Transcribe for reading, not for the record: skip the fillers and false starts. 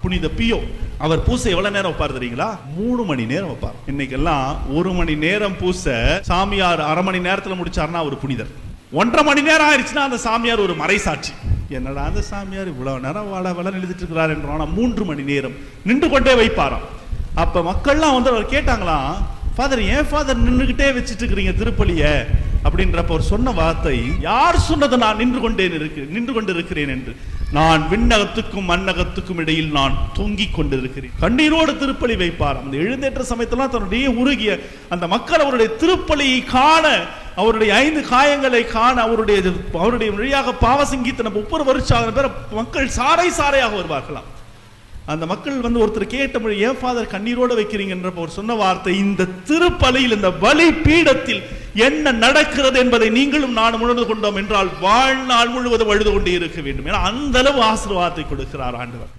புனித பியோ அவர் பூசை எவ்வளவு நேரம் வைப்பார் தெரியுங்களா? 3 மணி நேரம் வைப்பார். இன்னைக்கெல்லாம் 1 மணி நேரம் பூசை சாமியார் 1/2 மணி நேரத்துல முடிச்சாருன்னா ஒரு புனிதர். 1.5 மணி நேரம் ஆயிடுச்சுன்னா அந்த சாமியார் ஒரு மறைசாட்சி. என்னடா அந்த சாமியார் இவ்வளவு நேரம் வள எழுதிட்டு இருக்கிறார் என்றான். 3 மணி நேரம் நின்று கொண்டே வைப்பாராம். அப்ப மக்கள்லாம் வந்து அவர் கேட்டாங்களாம், ஃபாதர் ஏன் ஃபாதர் நின்றுகிட்டே வச்சுட்டு இருக்கிறீங்க திருப்பலிய அப்படின்றப்ப அவர் சொன்ன வார்த்தை, யார் சொன்னது நான் நின்று கொண்டு இருக்கிறேன் என்று? நான் விண்ணகத்துக்கும் மண்ணகத்துக்கும் இடையில் நான் தொங்கிக் கொண்டிருக்கிறேன். கண்ணீரோடு திருப்பலி வைப்பார். அந்த எழுந்தேற்ற சமயத்தெல்லாம் தன்னுடைய உருகிய அந்த மக்கள் அவருடைய திருப்பலியை காண, அவருடைய 5 காயங்களை காண, அவருடைய வழியாக பாவசங்கீத்தன ஒவ்வொரு வருஷம் பேர் மக்கள் சாறை சாறையாக வருவார்களாம். அந்த மக்கள் வந்து ஒருத்தர் கேட்ட, ஏன் ஃபாதர் கண்ணீரோடு வைக்கிறீங்கன்ற ஒரு சொன்ன வார்த்தை, இந்த திருப்பலியில் இந்த பலி பீடத்தில் என்ன நடக்கிறது என்பதை நீங்களும் நானும் உணர்ந்து கொண்டோம் என்றால் வாழ்நாள் முழுவதும் அழுது கொண்டே இருக்க வேண்டும். ஏன்னா அந்த அளவு ஆசீர்வாதத்தை கொடுக்கிறார் ஆண்டவர்.